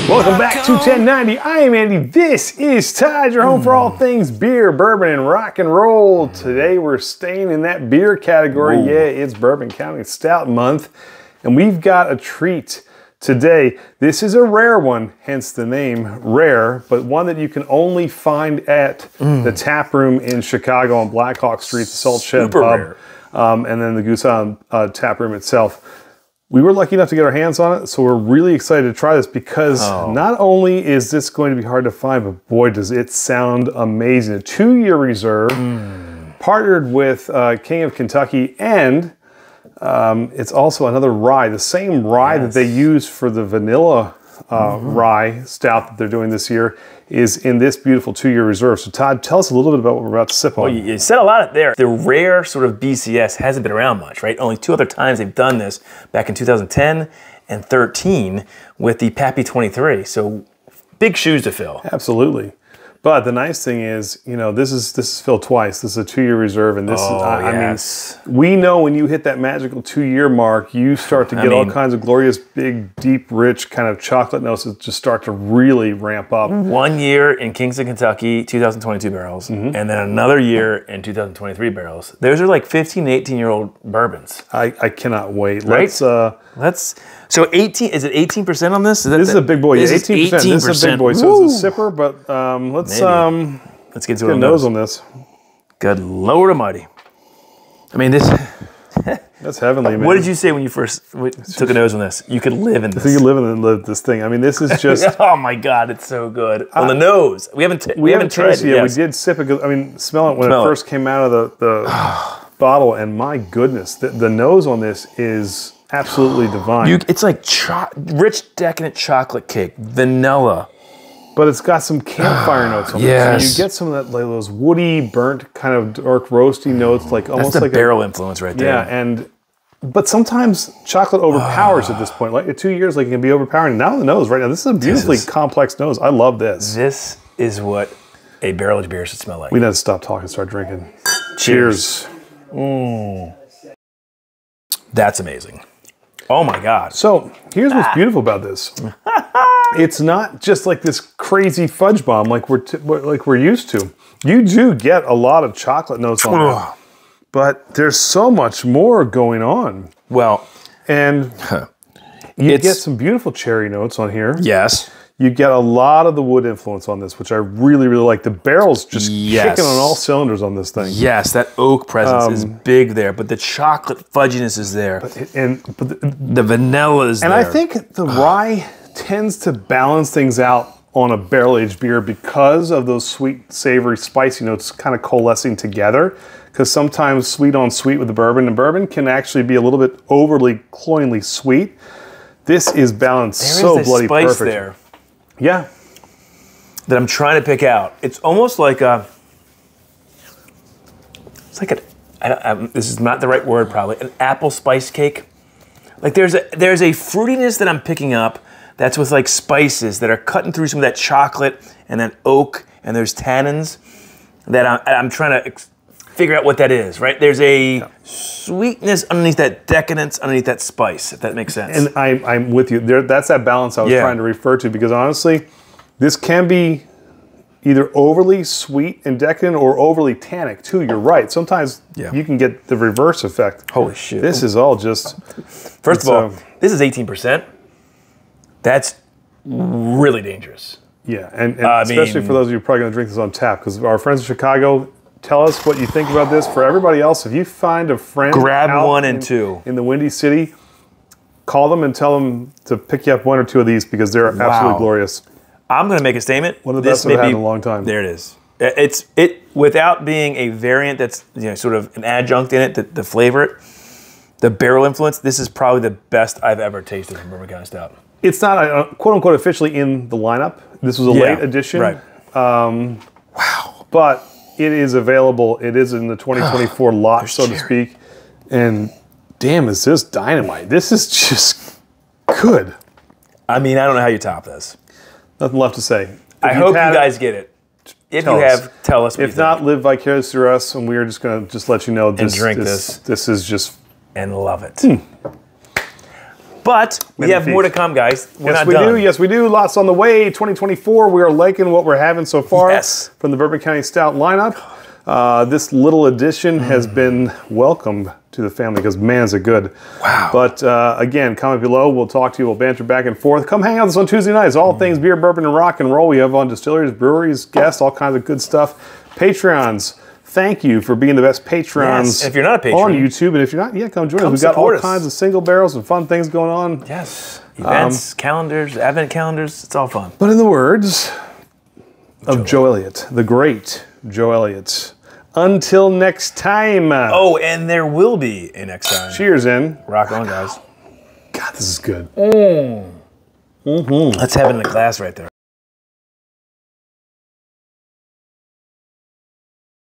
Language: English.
Welcome back to 1090. I am Andy. This is Todd, your home for all things beer, bourbon, and rock and roll. Today we're staying in that beer category. Yeah, it's Bourbon County Stout month, and we've got a treat today. This is a rare one, hence the name Rare, but one that you can only find at the tap room in Chicago on Blackhawk Street, the Salt Shed Pub, and then the Goose Island tap room itself. We were lucky enough to get our hands on it, so we're really excited to try this because not only is this going to be hard to find, but boy, does it sound amazing. A 2-year reserve, partnered with King of Kentucky, and it's also another rye, the same rye that they use for the vanilla rye stout that they're doing this year is in this beautiful 2-year reserve. So Todd, tell us a little bit about what we're about to sip on. Well, you said a lot there. The rare sort of BCS hasn't been around much, right? Only 2 other times they've done this, back in 2010 and 13 with the Pappy 23. So big shoes to fill. Absolutely. But the nice thing is, you know, this is filled twice. This is a 2-year reserve, and this I mean, we know when you hit that magical 2-year mark, you start to get all kinds of glorious, big, deep, rich kind of chocolate notes that just start to really ramp up. 1 year in Kingston, Kentucky, 2022 barrels, and then another year in 2023 barrels. Those are like 15 to 18-year-old bourbons. I cannot wait. Right? So 18, is it 18% on this? This is a big boy. Yeah, 18%. This is a big boy. So it's a sipper, but let's get a nose on this. Good Lord Almighty. I mean, this. That's heavenly, man. What did you say when you first took a nose on this? You could live in this. You could live this thing. I mean, this is just. Oh my God, it's so good on the nose. We haven't tried it yet. We did sip it. I mean, smell it when it first came out of the bottle, and my goodness, the nose on this is absolutely divine. It's like rich, decadent chocolate cake, vanilla. But it's got some campfire notes on it. So you get some of that, like those woody, burnt, kind of dark, roasty notes, like almost like barrel influence right there. Yeah, but sometimes chocolate overpowers at this point. Like at 2 years, like it can be overpowering. Now the nose, right now, this is a beautifully complex nose. I love this. This is what a barrel aged beer should smell like. We need to stop talking and start drinking. Cheers. That's amazing. Oh my God. So here's what's beautiful about this. It's not just like this crazy fudge bomb like we're used to. You do get a lot of chocolate notes on it, but there's so much more going on. Well, and you get some beautiful cherry notes on here. Yes. You get a lot of the wood influence on this, which I really, really like. The barrel's just kicking on all cylinders on this thing. Yes, that oak presence is big there, but the chocolate fudginess is there. But the vanilla is there. And I think the rye tends to balance things out on a barrel-aged beer because of those sweet, savory, spicy notes kind of coalescing together. Because sometimes sweet on sweet with the bourbon, and bourbon can actually be a little bit overly, cloyingly sweet. This is balanced so bloody perfect. There. Yeah. That I'm trying to pick out. It's almost like this is not the right word probably, an apple spice cake. Like there's a fruitiness that I'm picking up that's with like spices that are cutting through some of that chocolate and that oak, and there's tannins that I'm trying to figure out what that is, right? There's a sweetness underneath that decadence, underneath that spice, if that makes sense. And I'm with you. That's that balance I was trying to refer to, because honestly, this can be either overly sweet and decadent or overly tannic too. You're right. Sometimes you can get the reverse effect. Holy shit. This is all just... First of all, this is 18%. That's really dangerous. Yeah, and especially for those of you who are probably going to drink this on tap, because our friends in Chicago... Tell us what you think about this. For everybody else, if you find a friend grab 1 and 2 in the Windy City, call them and tell them to pick you up 1 or 2 of these, because they're absolutely glorious. I'm going to make a statement. One of the best I've had in a long time. There it is. It's without being a variant that's sort of an adjunct in it to flavor it. The barrel influence. This is probably the best I've ever tasted from Bourbon County Stout. It's not quote unquote officially in the lineup. This was a late edition. Right. Wow. But it is available. It is in the 2024 lot, so to speak. And damn, is this dynamite. This is just good. I mean, I don't know how you top this. Nothing left to say. I hope you guys get it. If you have, tell us what you think. If not, live vicariously through us, and we are just going to let you know this, and drink this. This is just... And love it. But we have more to come, guys. We're not done. Yes, we do. Lots on the way. 2024, we are liking what we're having so far from the Bourbon County Stout lineup. This little addition has been welcomed to the family because, man, is it good. Wow. But again, comment below. We'll talk to you. We'll banter back and forth. Come hang out with us on Tuesday nights. All things beer, bourbon, and rock and roll. We have on distilleries, breweries, guests, all kinds of good stuff. Patreons. Thank you for being the best patrons if you're not a patron on YouTube. And if you're not, come join us. We've got all kinds of single barrels and fun things going on. Yes. Events, calendars, advent calendars. It's all fun. But in the words of Joe Elliott, the great Joe Elliott, until next time. Oh, and there will be a next time. Cheers in. Rock on, guys. God, this is good. Let's have it in a glass right there.